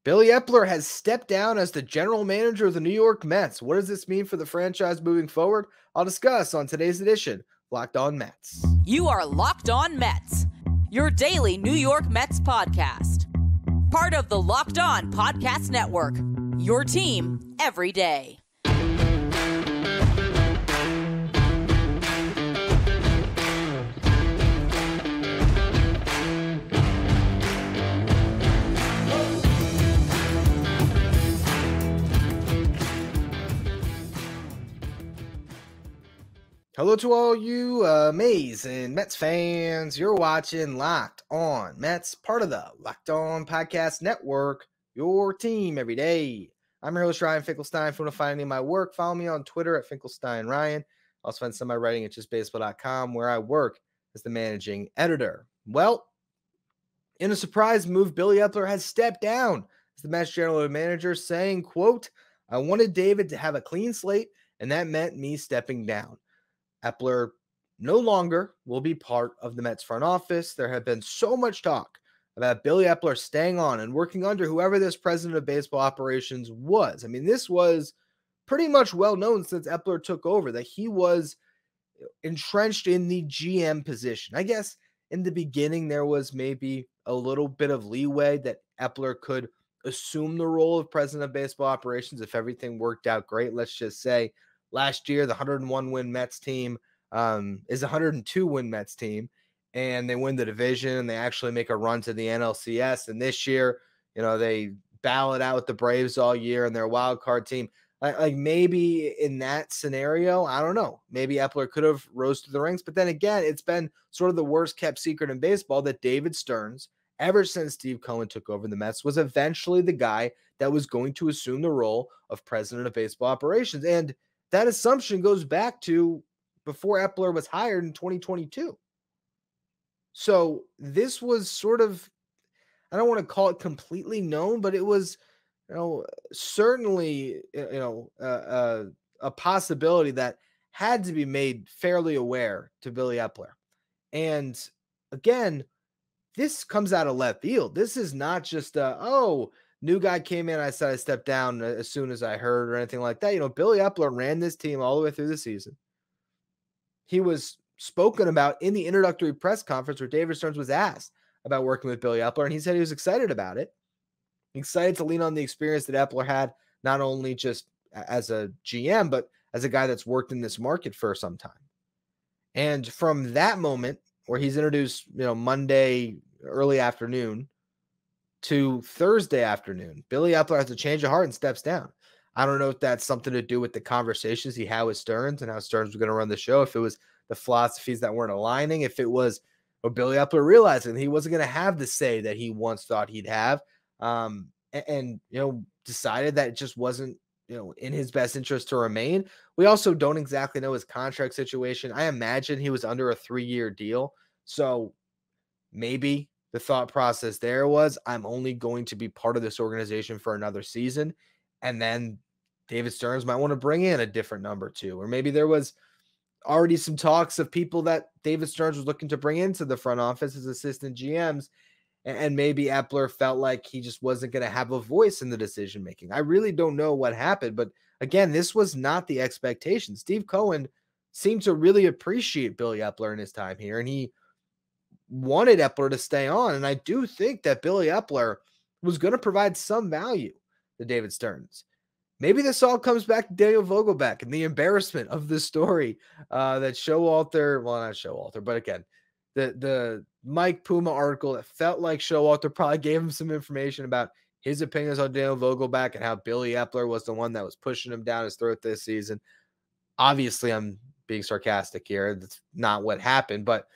Billy Eppler has stepped down as the general manager of the New York Mets. What does this mean for the franchise moving forward? I'll discuss on today's edition of Locked On Mets. You are Locked On Mets, your daily New York Mets podcast. Part of the Locked On Podcast Network, your team every day. Hello to all you Mays and Mets fans. You're watching Locked On Mets, part of the Locked On Podcast Network, your team every day. I'm your host, Ryan Finkelstein. If you want to find any of my work, follow me on Twitter at FinkelsteinRyan. I'll find some of my writing at justbaseball.com, where I work as the managing editor. Well, in a surprise move, Billy Eppler has stepped down as the Mets general manager, saying, quote, "I wanted David to have a clean slate, and that meant me stepping down." Eppler no longer will be part of the Mets front office. There had been so much talk about Billy Eppler staying on and working under whoever this president of baseball operations was. I mean, this was pretty much well known since Eppler took over that he was entrenched in the GM position. I guess in the beginning, there was maybe a little bit of leeway that Eppler could assume the role of president of baseball operations if everything worked out great. Let's just say last year, the 101-win Mets team is a 102-win Mets team, and they win the division, and they actually make a run to the NLCS. And this year, they battle it out with the Braves all year, and they're a wild card team. Like maybe in that scenario, I don't know. Maybe Eppler could have rose to the ranks. But then again, it's been sort of the worst kept secret in baseball that David Stearns, ever since Steve Cohen took over the Mets, was eventually the guy that was going to assume the role of president of baseball operations. And that assumption goes back to before Eppler was hired in 2022. So this was sort of, I don't want to call it completely known, but it was, certainly, a possibility that had to be made fairly aware to Billy Eppler. And again, this comes out of left field. This is not just new guy came in, I said I stepped down as soon as I heard or anything like that. Billy Eppler ran this team all the way through the season. He was spoken about in the introductory press conference where David Stearns was asked about working with Billy Eppler, and he said he was excited about it. Excited to lean on the experience that Eppler had, not only just as a GM, but as a guy that's worked in this market for some time. And from that moment where he's introduced, Monday early afternoon to Thursday afternoon, Billy Eppler has a change of heart and steps down. I don't know if that's something to do with the conversations he had with Stearns and how Stearns was going to run the show, if it was the philosophies that weren't aligning, if it was Billy Eppler realizing he wasn't going to have the say that he once thought he'd have, and decided that it just wasn't, in his best interest to remain. We also don't exactly know his contract situation. I imagine he was under a 3-year deal. So maybe the thought process there was, I'm only going to be part of this organization for another season. And then David Stearns might want to bring in a different number 2. Or maybe there was already some talks of people that David Stearns was looking to bring into the front office as assistant GMs. And maybe Eppler felt like he just wasn't going to have a voice in the decision-making. I really don't know what happened. But again, this was not the expectation. Steve Cohen seemed to really appreciate Billy Eppler in his time here, and he wanted Eppler to stay on. And I do think that Billy Eppler was going to provide some value to David Stearns. Maybe this all comes back to Daniel Vogelbach and the embarrassment of the story that Showalter, well, not Showalter, but again, the Mike Puma article, it felt like Showalter probably gave him some information about his opinions on Daniel Vogelbach and how Billy Eppler was the one that was pushing him down his throat this season. Obviously, I'm being sarcastic here. That's not what happened. But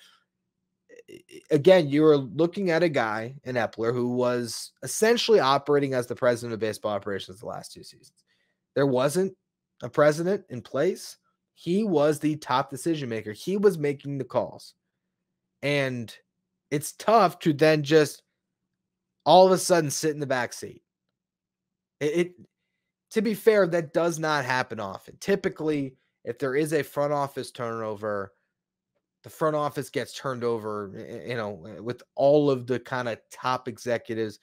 again, you were looking at a guy in Eppler who was essentially operating as the president of baseball operations the last 2 seasons. There wasn't a president in place. He was the top decision maker. He was making the calls. And it's tough to then just all of a sudden sit in the back seat. To be fair, that does not happen often. Typically, if there is a front office turnover, the front office gets turned over, with all of the kind of top executives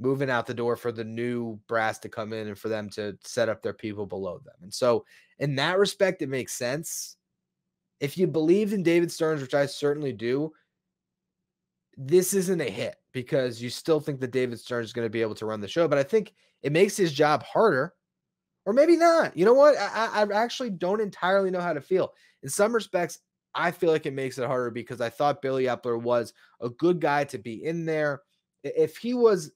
moving out the door for the new brass to come in and for them to set up their people below them. And so in that respect, it makes sense. If you believed in David Stearns, which I certainly do, this isn't a hit because you still think that David Stearns is going to be able to run the show. But I think it makes his job harder, or maybe not. You know what? I actually don't entirely know how to feel. In some respects, I feel like it makes it harder because I thought Billy Eppler was a good guy to be in there. If he was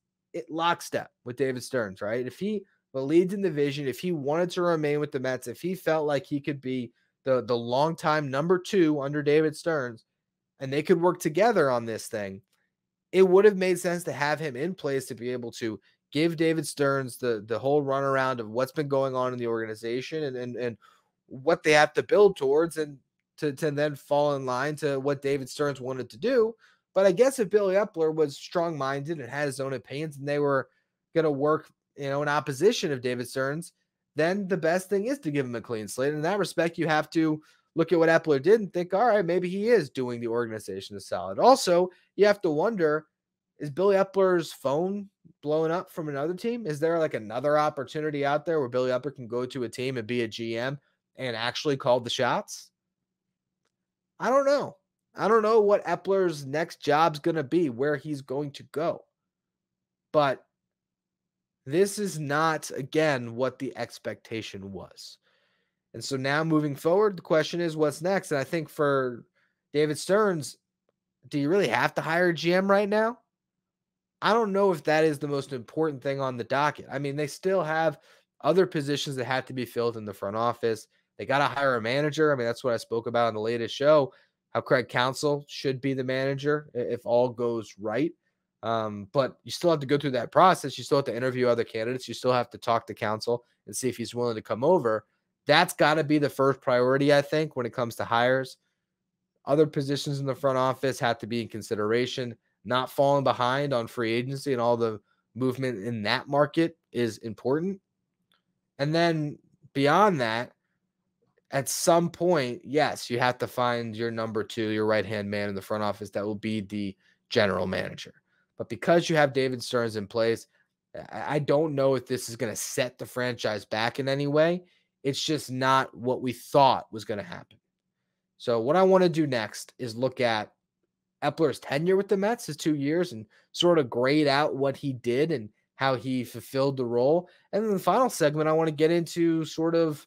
lockstep with David Stearns, right? If he believed in the vision, if he wanted to remain with the Mets, if he felt like he could be the longtime number 2 under David Stearns, and they could work together on this thing, it would have made sense to have him in place to be able to give David Stearns the whole runaround of what's been going on in the organization and what they have to build towards, and to then fall in line to what David Stearns wanted to do. But I guess if Billy Eppler was strong-minded and had his own opinions and they were going to work, in opposition of David Stearns, then the best thing is to give him a clean slate. In that respect, you have to look at what Eppler did and think, all right, maybe he is doing the organization a solid. Also, you have to wonder, is Billy Eppler's phone blowing up from another team? Is there like another opportunity out there where Billy Eppler can go to a team and be a GM and actually call the shots? I don't know. I don't know what Eppler's next job's going to be, where he's going to go. But this is not, again, what the expectation was. And so now moving forward, the question is what's next? And I think for David Stearns, do you really have to hire a GM right now? I don't know if that is the most important thing on the docket. I mean, they still have other positions that have to be filled in the front office. They got to hire a manager. I mean, that's what I spoke about in the latest show, how Craig Counsell should be the manager if all goes right. But you still have to go through that process. You still have to interview other candidates. You still have to talk to Counsell and see if he's willing to come over. That's got to be the first priority, I think, when it comes to hires. Other positions in the front office have to be in consideration. Not falling behind on free agency and all the movement in that market is important. And then beyond that, at some point, yes, you have to find your number 2, your right-hand man in the front office that will be the general manager. But because you have David Stearns in place, I don't know if this is going to set the franchise back in any way. It's just not what we thought was going to happen. So what I want to do next is look at Eppler's tenure with the Mets, his 2 years, and sort of grade out what he did and how he fulfilled the role. And then the final segment, I want to get into sort of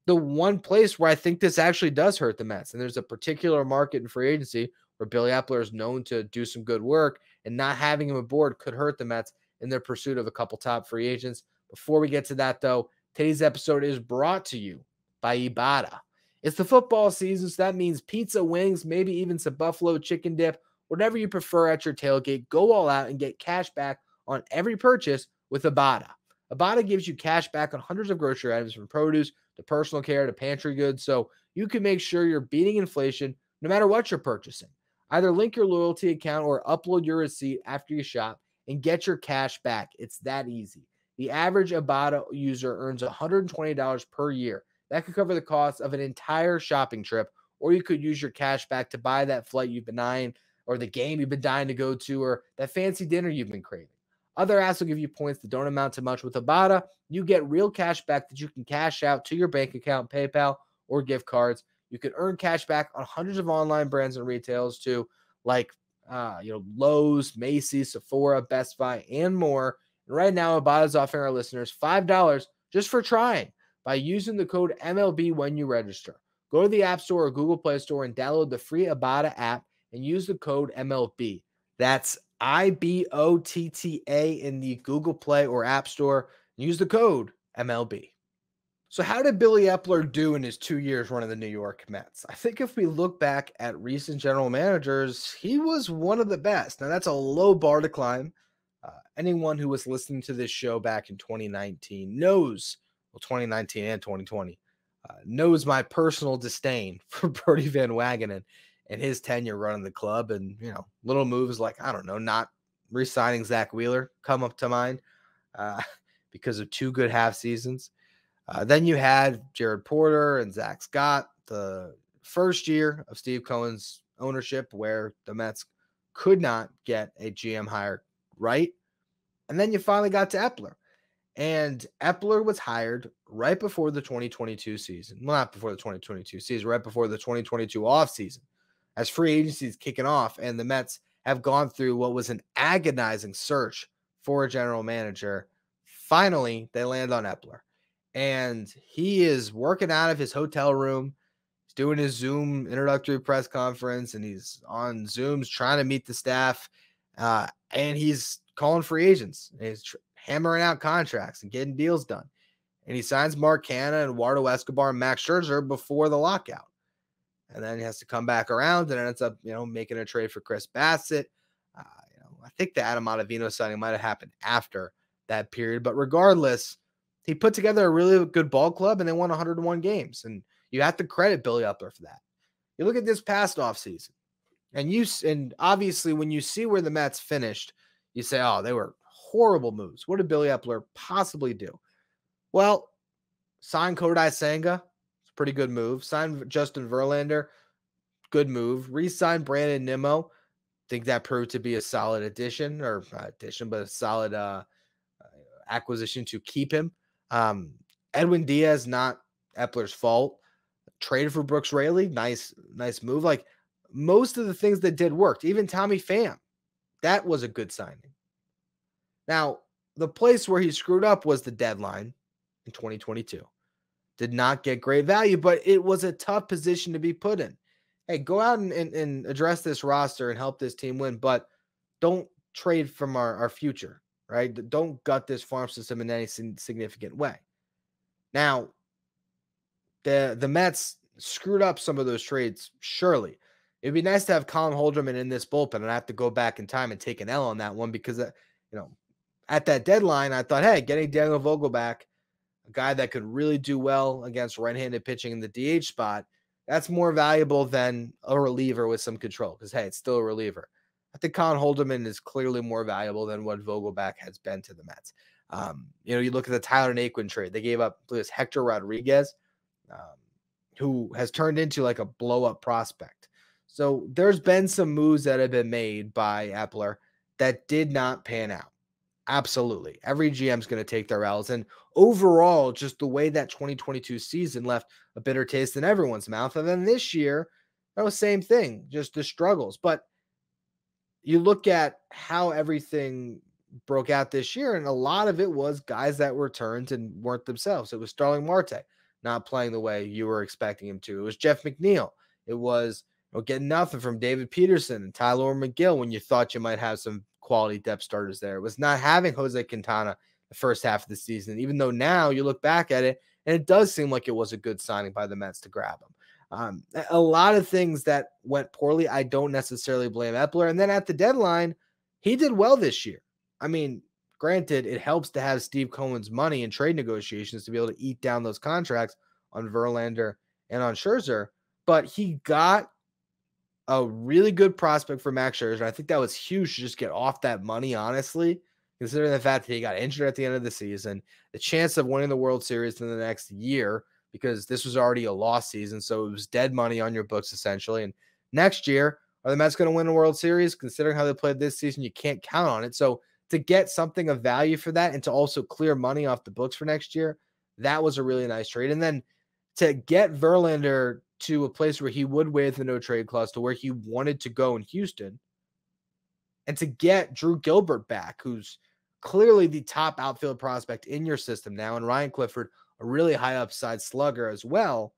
the one place where I think this actually does hurt the Mets. And there's a particular market in free agency where Billy Eppler is known to do some good work, and not having him aboard could hurt the Mets in their pursuit of a couple top free agents. Before we get to that, though, today's episode is brought to you by Ibotta. It's the football season, so that means pizza, wings, maybe even some buffalo chicken dip, whatever you prefer at your tailgate. Go all out and get cash back on every purchase with Ibotta. Ibotta gives you cash back on hundreds of grocery items, from produce to personal care to pantry goods, so you can make sure you're beating inflation no matter what you're purchasing. Either link your loyalty account or upload your receipt after you shop and get your cash back. It's that easy. The average Ibotta user earns $120 per year. That could cover the cost of an entire shopping trip, or you could use your cash back to buy that flight you've been eyeing, or the game you've been dying to go to, or that fancy dinner you've been craving. Other apps will give you points that don't amount to much. With Ibotta, you get real cash back that you can cash out to your bank account, PayPal, or gift cards. You can earn cash back on hundreds of online brands and retailers too, like Lowe's, Macy's, Sephora, Best Buy, and more. And right now, Ibotta is offering our listeners $5 just for trying by using the code MLB when you register. Go to the App Store or Google Play Store and download the free Ibotta app and use the code MLB. That's IBOTTA in the Google Play or App Store. Use the code MLB. So how did Billy Eppler do in his 2 years running the New York Mets? I think if we look back at recent general managers, he was one of the best. Now, that's a low bar to climb. Anyone who was listening to this show back in 2019 knows, well, 2019 and 2020, knows my personal disdain for Bertie Van Wagenen and his tenure running the club. And, little moves like, I don't know, not re-signing Zach Wheeler come up to mind because of 2 good half seasons. Then you had Jared Porter and Zach Scott, the first year of Steve Cohen's ownership, where the Mets could not get a GM hire right. And then you finally got to Eppler. And Eppler was hired right before the 2022 season. Well, not before the 2022 season, right before the 2022 offseason, as free agency is kicking off. And the Mets have gone through what was an agonizing search for a general manager. Finally, they land on Eppler. And he is working out of his hotel room. He's doing his Zoom introductory press conference, and he's on Zooms trying to meet the staff. And he's calling free agents. He's hammering out contracts and getting deals done. And he signs Mark Canha and Eduardo Escobar and Max Scherzer before the lockout. And then he has to come back around and ends up, making a trade for Chris Bassett. I think the Adam Ottavino signing might have happened after that period. But regardless, he put together a really good ball club and they won 101 games. And you have to credit Billy Eppler for that. You look at this past offseason, and obviously when you see where the Mets finished, you say, oh, they were horrible moves. What did Billy Eppler possibly do? Well, sign Kodai Senga, it's a pretty good move. Sign Justin Verlander, good move. Re-sign Brandon Nimmo. Think that proved to be a solid addition, or not addition, but a solid acquisition to keep him. Edwin Diaz, not Eppler's fault. Traded for Brooks Raley, nice move. Like most of the things that did worked. Even Tommy Pham, that was a good signing. Now, the place where he screwed up was the deadline in 2022. Did not get great value, but it was a tough position to be put in. Hey, go out and address this roster and help this team win, but don't trade from our future, right? Don't gut this farm system in any significant way. Now, the Mets screwed up some of those trades, surely. It'd be nice to have Colin Holderman in this bullpen, and I have to go back in time and take an L on that one because, at that deadline, I thought, hey, getting Daniel Vogelbach, a guy that could really do well against right-handed pitching in the DH spot, that's more valuable than a reliever with some control because, hey, it's still a reliever. I think Colin Holderman is clearly more valuable than what Vogelbach has been to the Mets. You look at the Tyler Naquin trade. They gave up this Hector Rodriguez, who has turned into like a blow-up prospect. So there's been some moves that have been made by Eppler that did not pan out. Absolutely. Every GM is going to take their L's. And overall, just the way that 2022 season left a bitter taste in everyone's mouth. And then this year, that was the same thing, just the struggles. But you look at how everything broke out this year, and a lot of it was guys that were turned and weren't themselves. It was Starling Marte not playing the way you were expecting him to. It was Jeff McNeil. It was getting nothing from David Peterson and Tyler McGill when you thought you might have some quality depth starters there. It was not having Jose Quintana the first half of the season, even though now you look back at it and it does seem like it was a good signing by the Mets to grab him. A lot of things that went poorly, I don't necessarily blame Eppler. And then at the deadline, he did well this year. I mean, granted, it helps to have Steve Cohen's money in trade negotiations to be able to eat down those contracts on Verlander and on Scherzer, but he got a really good prospect for Max Scherzer. I think that was huge to just get off that money, honestly, considering the fact that he got injured at the end of the season, the chance of winning the World Series in the next year, because this was already a lost season. So it was dead money on your books, essentially. And next year, are the Mets going to win the World Series? Considering how they played this season, you can't count on it. So to get something of value for that and to also clear money off the books for next year, that was a really nice trade. And then to get Verlander to a place where he would waive the no trade clause to where he wanted to go in Houston, and to get Drew Gilbert back, who's clearly the top outfield prospect in your system now, and Ryan Clifford, a really high upside slugger as well.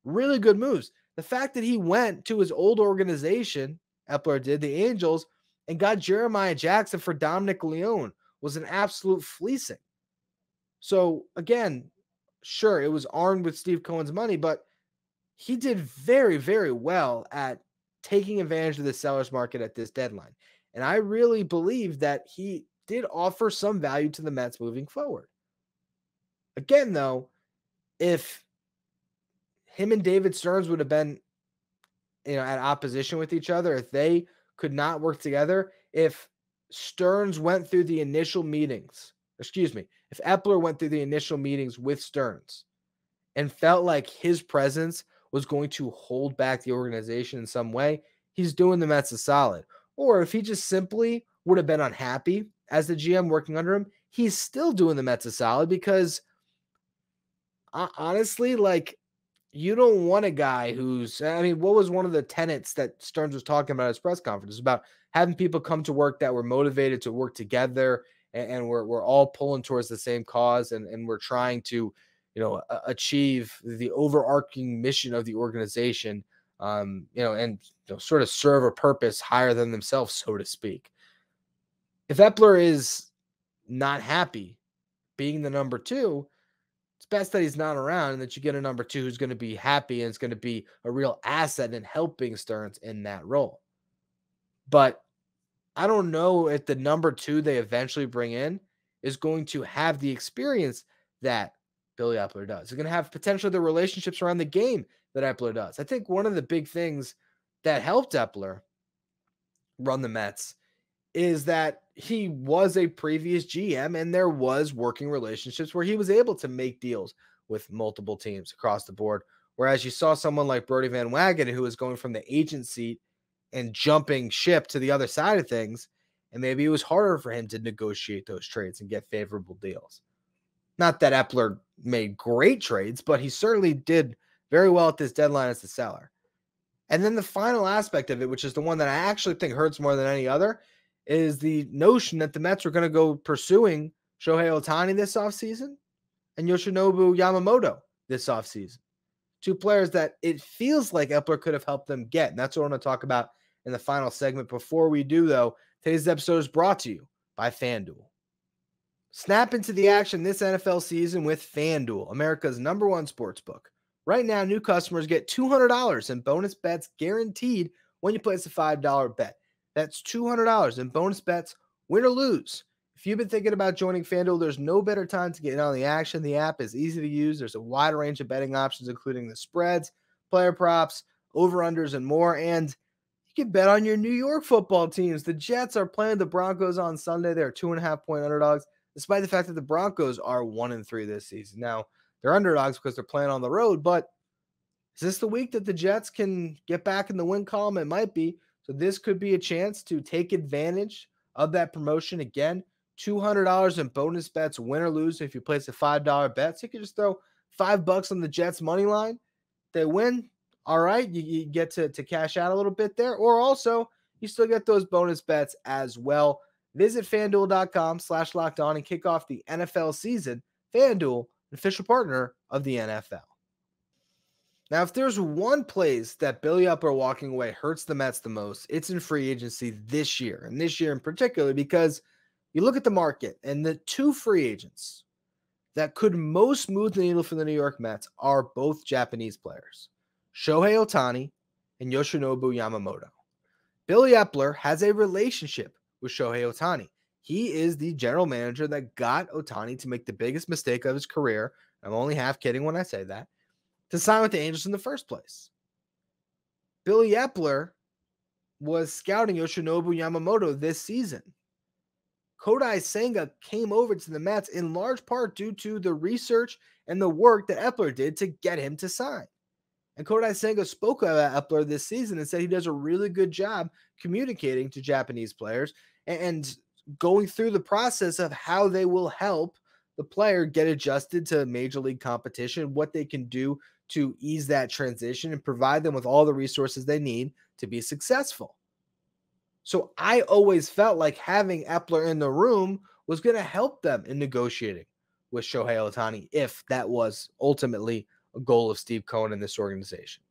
Really good moves. The fact that he went to his old organization, Eppler did, the Angels, and got Jeremiah Jackson for Dominic Leone was an absolute fleecing. So again, sure, it was armed with Steve Cohen's money, but he did very, very well at taking advantage of the seller's market at this deadline. And I really believe that he did offer some value to the Mets moving forward. Again, though, if him and David Stearns would have been, at opposition with each other, if they could not work together, if Stearns went through the initial meetings, if Eppler went through the initial meetings with Stearns and felt like his presence was going to hold back the organization in some way, he's doing the Mets a solid. Or if he just simply would have been unhappy as the GM working under him, he's still doing the Mets a solid because honestly, like, you don't want a guy who's, I mean, what was one of the tenets that Stearns was talking about at his press conference? About having people come to work that were motivated to work together, and we're all pulling towards the same cause, and we're trying to, achieve the overarching mission of the organization, and sort of serve a purpose higher than themselves, so to speak. If Eppler is not happy being the number two, it's best that he's not around and that you get a number two who's going to be happy and it's going to be a real asset in helping Stearns in that role. But I don't know if the number two they eventually bring in is going to have the experience that Billy Eppler does. They're going to have potentially the relationships around the game that Eppler does. I think one of the big things that helped Eppler run the Mets is that he was a previous GM and there was working relationships where he was able to make deals with multiple teams across the board. Whereas you saw someone like Brodie Van Wagenen, who was going from the agent seat and jumping ship to the other side of things, and maybe it was harder for him to negotiate those trades and get favorable deals. Not that Eppler made great trades, but he certainly did very well at this deadline as the seller. And then the final aspect of it, which is the one that I actually think hurts more than any other, is the notion that the Mets are going to go pursuing Shohei Ohtani this offseason and Yoshinobu Yamamoto this offseason. Two players that it feels like Eppler could have helped them get. And that's what I want to talk about in the final segment. Before we do, though, today's episode is brought to you by FanDuel. Snap into the action this NFL season with FanDuel, America's #1 sportsbook. Right now, new customers get $200 in bonus bets guaranteed when you place a $5 bet. That's $200 in bonus bets, win or lose. If you've been thinking about joining FanDuel, there's no better time to get in on the action. The app is easy to use. There's a wide range of betting options, including the spreads, player props, over-unders, and more. And you can bet on your New York football teams. The Jets are playing the Broncos on Sunday. They're 2.5-point underdogs, despite the fact that the Broncos are 1-3 this season. Now, they're underdogs because they're playing on the road, but is this the week that the Jets can get back in the win column? It might be. So this could be a chance to take advantage of that promotion. Again, $200 in bonus bets, win or lose, if you place a $5 bet. So you can just throw $5 on the Jets money line. They win. All right. You get to cash out a little bit there. Or also, you still get those bonus bets as well. Visit FanDuel.com/lockedon and kick off the NFL season. FanDuel, an official partner of the NFL. Now, if there's one place that Billy Eppler walking away hurts the Mets the most, it's in free agency this year. And this year in particular, because you look at the market and the two free agents that could most move the needle for the New York Mets are both Japanese players, Shohei Ohtani and Yoshinobu Yamamoto. Billy Eppler has a relationship with Shohei Ohtani. He is the general manager that got Ohtani to make the biggest mistake of his career. I'm only half kidding when I say that. To sign with the Angels in the first place. Billy Eppler was scouting Yoshinobu Yamamoto this season. Kodai Senga came over to the Mets in large part due to the research and the work that Eppler did to get him to sign. And Kodai Senga spoke about Eppler this season and said he does a really good job communicating to Japanese players and going through the process of how they will help the player get adjusted to major league competition, what they can do to ease that transition and provide them with all the resources they need to be successful. So I always felt like having Eppler in the room was going to help them in negotiating with Shohei Ohtani, if that was ultimately a goal of Steve Cohen in this organization.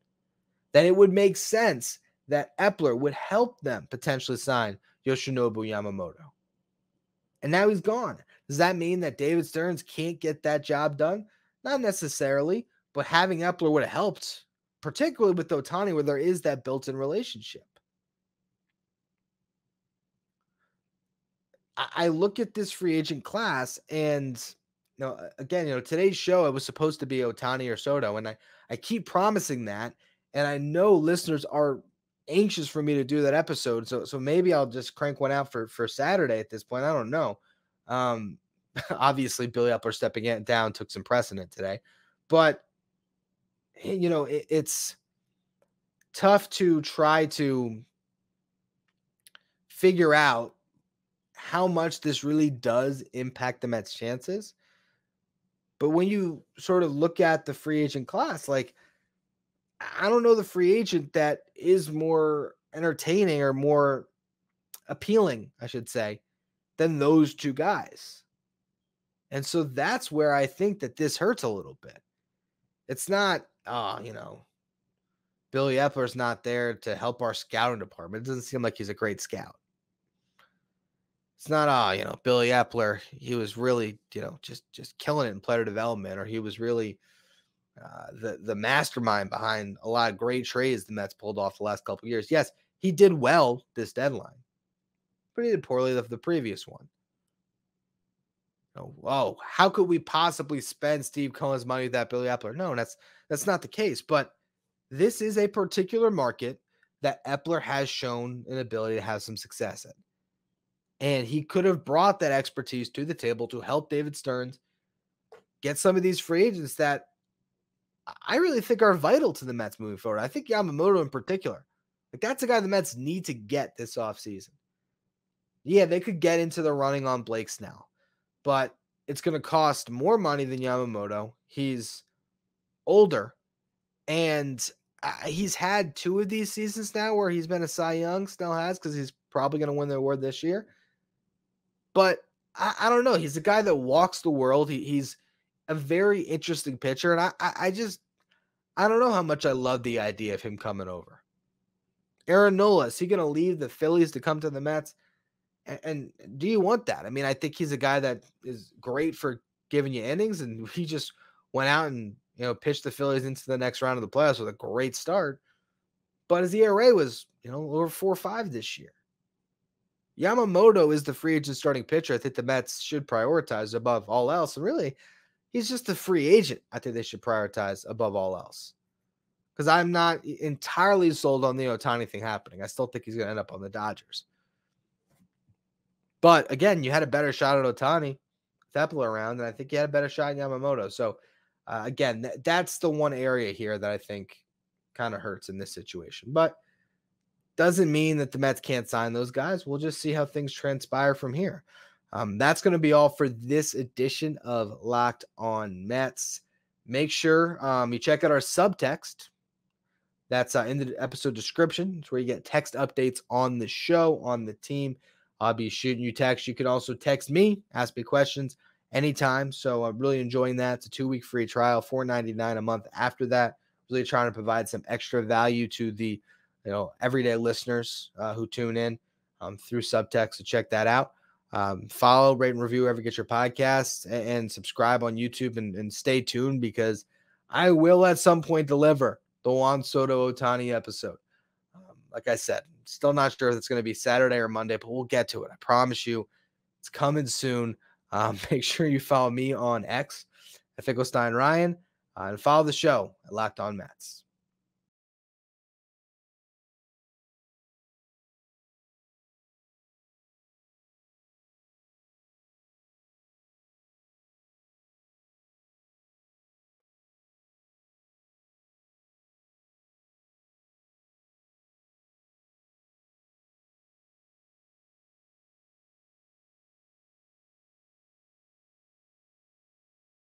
Then it would make sense that Eppler would help them potentially sign Yoshinobu Yamamoto. And now he's gone. Does that mean that David Stearns can't get that job done? Not necessarily. But having Eppler would have helped, particularly with Ohtani, where there is that built-in relationship. I look at this free agent class, and again, today's show, it was supposed to be Ohtani or Soto, and I keep promising that, and I know listeners are anxious for me to do that episode, so maybe I'll just crank one out for Saturday at this point. I don't know. Obviously, Billy Eppler stepping it down took some precedent today, but it's tough to try to figure out how much this really does impact the Mets' chances. But when you sort of look at the free agent class, like, I don't know the free agent that is more entertaining or more appealing, I should say, than those two guys. And so that's where I think that this hurts a little bit. It's not, Billy Eppler's not there to help our scouting department. It doesn't seem like he's a great scout. It's not, Billy Eppler, he was really, just killing it in player development, or he was really the mastermind behind a lot of great trades the Mets pulled off the last couple of years. Yes, he did well this deadline, but he did poorly the previous one. Oh, how could we possibly spend Steve Cohen's money with that Billy Eppler? No, that's not the case. But this is a particular market that Eppler has shown an ability to have some success in. And he could have brought that expertise to the table to help David Stearns get some of these free agents that I really think are vital to the Mets moving forward. I think Yamamoto in particular. Like, that's a guy the Mets need to get this offseason. Yeah, they could get into the running on Blake Snell, but it's going to cost more money than Yamamoto. He's older, and he's had 2 of these seasons now where he's been a Cy Young. Snell has, because he's probably going to win the award this year. But I don't know. He's a guy that walks the world. He's a very interesting pitcher, and I don't know how much I love the idea of him coming over. Aaron Nola, is he going to leave the Phillies to come to the Mets? And do you want that? I mean, I think he's a guy that is great for giving you innings, and he just went out and pitched the Phillies into the next round of the playoffs with a great start. But his ERA was over 4.5 this year. Yamamoto is the free agent starting pitcher I think the Mets should prioritize above all else. And really, he's just a free agent I think they should prioritize above all else. Because I'm not entirely sold on the Ohtani thing happening. I still think he's going to end up on the Dodgers. But again, you had a better shot at Ohtani with Eppler around, and I think you had a better shot at Yamamoto. So again, that's the one area here that I think kind of hurts in this situation. But doesn't mean that the Mets can't sign those guys. We'll just see how things transpire from here. That's going to be all for this edition of Locked On Mets. Make sure you check out our subtext. That's in the episode description. It's where you get text updates on the show, on the team. I'll be shooting you text. You can also text me, ask me questions anytime. So I'm really enjoying that. It's a 2-week free trial, $4.99 a month after that. Really trying to provide some extra value to the everyday listeners who tune in through subtext. So check that out. Follow, rate, and review wherever you get your podcasts, and subscribe on YouTube, and stay tuned, because I will at some point deliver the Juan Soto Ohtani episode. Like I said, still not sure if it's going to be Saturday or Monday, but we'll get to it. I promise you it's coming soon. Make sure you follow me on X at Finkelstein Ryan, and follow the show at Locked On Mets.